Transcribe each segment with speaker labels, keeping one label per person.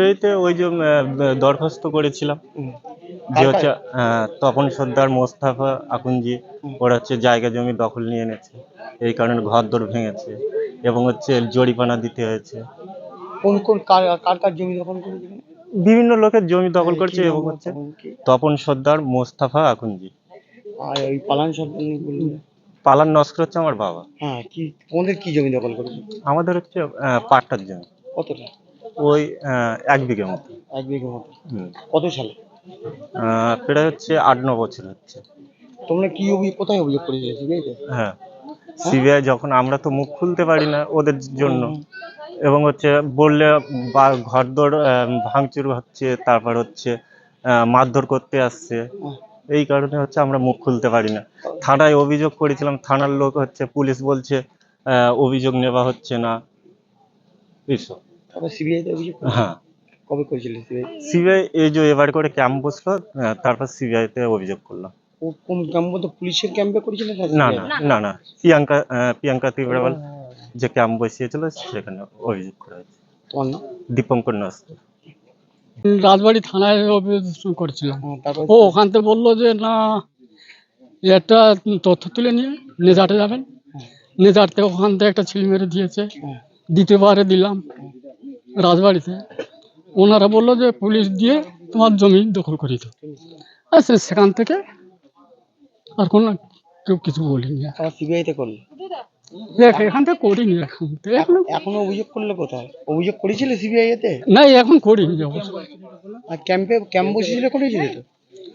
Speaker 1: এইতে ওই যে দরখাস্ত করেছিলাম যে
Speaker 2: কার
Speaker 1: হচ্ছে
Speaker 2: কার?
Speaker 1: তপন সর্দার, মোস্তাফা আকুঞ্জি, ওরা হচ্ছে জায়গা জমি দখল নিয়ে এনেছে, এই কারণে ঘরদোর ভেঙেছে এবং হচ্ছে জরিমানা দিতে হয়েছে।
Speaker 2: কোন কোন কার কার কার জমি দখল করেছিলেন?
Speaker 1: বিভিন্ন লোকের জমি দখল
Speaker 2: কি
Speaker 1: করেছে
Speaker 2: নাম
Speaker 1: এবং
Speaker 2: ওর?
Speaker 1: হচ্ছে
Speaker 2: তখন কি?
Speaker 1: তপন সর্দার, মোস্তাফা আকুঞ্জি।
Speaker 2: আর ওই পালান সর্দার নেই বললেন?
Speaker 1: পালান নস্কর হচ্ছে আমার বাবা।
Speaker 2: হ্যাঁ, কি তোমাদের কি জমি দখল করেছে?
Speaker 1: আমাদের হচ্ছে পাট্টার জমি,
Speaker 2: কতটা?
Speaker 1: ওই 1 বিঘে মতো।
Speaker 2: 1 বিঘে মতো।
Speaker 1: হুম।
Speaker 2: কত সালে?
Speaker 1: প্রায় হচ্ছে 8-9 বছর হচ্ছে।
Speaker 2: তোমরা কি কোথায় অভিযোগ করেছিলে, সিবিআইতে?
Speaker 1: হ্যাঁ,
Speaker 2: হ্যাঁ?
Speaker 1: সিবিআই যখন আমরা তো মুখ খুলতে পারি না ওদের
Speaker 2: হুম,
Speaker 1: জন্য,
Speaker 2: হুম।
Speaker 1: এবং হচ্ছে বললে বা ঘরদোর ভাঙচুর হচ্ছে, তারপর হচ্ছে মারধর করতে আসছে,
Speaker 2: হ্যাঁ।
Speaker 1: এই কারণে হচ্ছে আমরা মুখ খুলতে পারি না। থানায় অভিযোগ করেছিলাম, থানার লোক হচ্ছে, পুলিশ বলছে অভিযোগ নেওয়া হচ্ছে না, এইসব।
Speaker 2: তারপর সিবিআইতে অভিযোগ করেছিলে?
Speaker 1: হ্যাঁ,
Speaker 2: কবে করেছিলে সিবিআই?
Speaker 1: সিবিআই এই যে এবার করে ক্যাম্প বসলো, তারপর সিবিআইতে অভিযোগ করলাম।
Speaker 2: ও কোন ক্যাম্প বলতে পুলিশের ক্যাম্পে করেছিলে না
Speaker 1: না
Speaker 2: সিবিআই?
Speaker 1: না না না, প্রিয়াঙ্কা তিবড়াওয়াল যে ক্যাম্প বসিয়েছিল সেখানে অভিযোগ করা হয়েছে।
Speaker 2: তোমার নাম?
Speaker 1: দীপঙ্কর নস্কর।
Speaker 3: রাজবাড়ি থানায় অভিযোগ করেছিলাম।
Speaker 2: তারপর?
Speaker 3: ও ওখান থেকে বললো যে না, একটা তথ্য তুলে নিয়ে নেজাটে যাবেন। নেজাট থেকে ওখান থেকে একটা ছিল মেরে দিয়েছে।
Speaker 2: হ্যাঁ।
Speaker 3: দ্বিতীয়বারে দিলাম রাজবাড়িতে, ওনারা বললো যে পুলিশ দিয়ে তোমার জমি দখল করিয়ে দাও। আর সেখান থেকে আর কোনো কেউ কিছু বলিনি।
Speaker 2: তারপর সিবিআইতে করলে?
Speaker 3: এখান থেকে করিনি, এখন থেকে এখনো
Speaker 2: এখনো অভিযোগ করলে কোথায়? অভিযোগ করেছিলে সিবিআই এতে?
Speaker 3: না, এখন করিনি অবশ্য।
Speaker 2: আর ক্যাম্প বসেছিলে করেছিলে তো?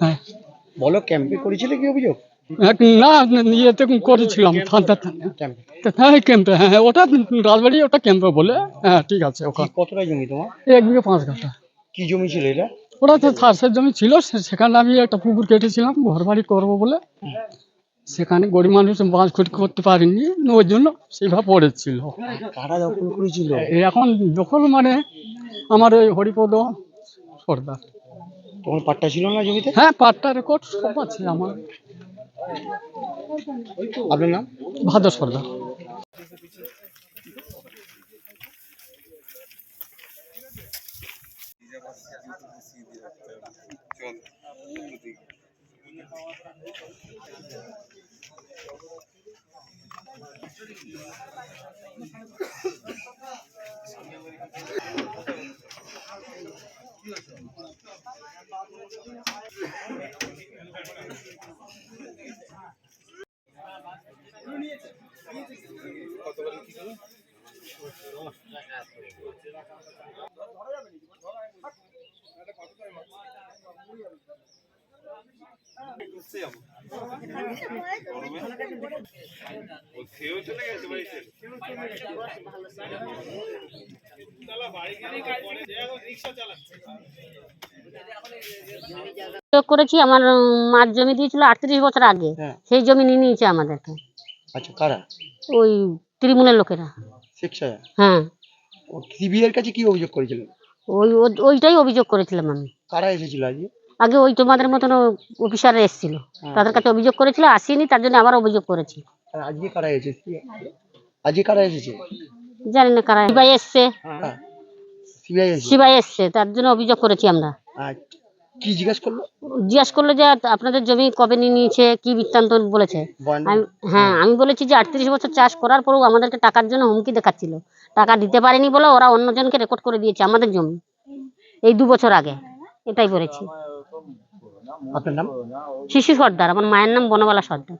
Speaker 3: হ্যাঁ,
Speaker 2: বলো, ক্যাম্পে করেছিলে কি অভিযোগ?
Speaker 3: না, ইয়েতে করেছিলাম থানা।
Speaker 2: ক্যাম্পে?
Speaker 3: হ্যাঁ ক্যাম্পে, হ্যাঁ ওটা রাজবাড়ি, ওটা ক্যাম্পে বলে। হ্যাঁ ঠিক আছে।
Speaker 2: কি
Speaker 3: ওখানে
Speaker 2: কতটা জমি তোমার?
Speaker 3: 1 বিঘে 5 কাঠা।
Speaker 2: কি জমি ছিল এটা?
Speaker 3: ওটা তো চাষের জমি ছিল, সেখানে আমি একটা পুকুর কেটেছিলাম ঘর বাড়ি করবো বলে। সেখানে গরিব মানুষ মাছ খুঁটি করতে পারিনি, ওই জন্য সেইভাবে পড়েছিল।
Speaker 2: কারা দখল করেছিল?
Speaker 3: এখন দখল মানে আমার ওই হরিপদ সর্দার।
Speaker 2: তোমার পাট্টা ছিল না জমিতে?
Speaker 3: হ্যাঁ, পাট্টা রেকর্ড সব আছে আমার।
Speaker 2: আপনার নাম?
Speaker 3: ভাদর সর্দার।
Speaker 4: করেছি আমার মার জমি দিয়েছিল 38 বছর আগে।
Speaker 2: হ্যাঁ।
Speaker 4: সেই জমি নিয়ে নিয়েছে আমাদেরকে
Speaker 2: আচ্ছা, কারা?
Speaker 4: ওই তৃণমূলের লোকেরা।
Speaker 2: শেখ সাহেব?
Speaker 4: হ্যাঁ,
Speaker 2: ও সিবিআই এর কাছে কি অভিযোগ করেছিলেন?
Speaker 4: ওইটাই অভিযোগ করেছিলাম আমি।
Speaker 2: কারা এসেছিল আজকে?
Speaker 4: আগে ওই তোমাদের মতন অফিসার এসেছিল, তাদের কাছে অভিযোগ করেছিল, আসেনি, তার জন্য আবার অভিযোগ করেছি।
Speaker 2: আর আজকে কারা এসেছে? আজকে কারা এসেছে?
Speaker 4: জানি না কারা, সিবাই এসছে।
Speaker 2: হ্যাঁ, সিবিআই এসেছে।
Speaker 4: সিবাই এসছে, তার জন্য অভিযোগ করেছি আমরা।
Speaker 2: আর কি জিজ্ঞেস করলো?
Speaker 4: জিজ্ঞাস করলো যে আপনাদের জমি কবে নিয়ে নিয়েছে, কি বৃত্তান্ত বলেছে। আমি বলেছি যে 38 বছর চাষ করার পরেও আমাদেরকে টাকার জন্য হুমকি দেখাচ্ছিল, টাকা দিতে পারেনি বলে ওরা অন্যজনকে রেকর্ড করে দিয়েছে আমাদের জমি এই 2 বছর আগে, এটাই বলেছি।
Speaker 2: আপনার নাম?
Speaker 4: শিশু সর্দার, আমার মায়ের নাম বনবালা সর্দার।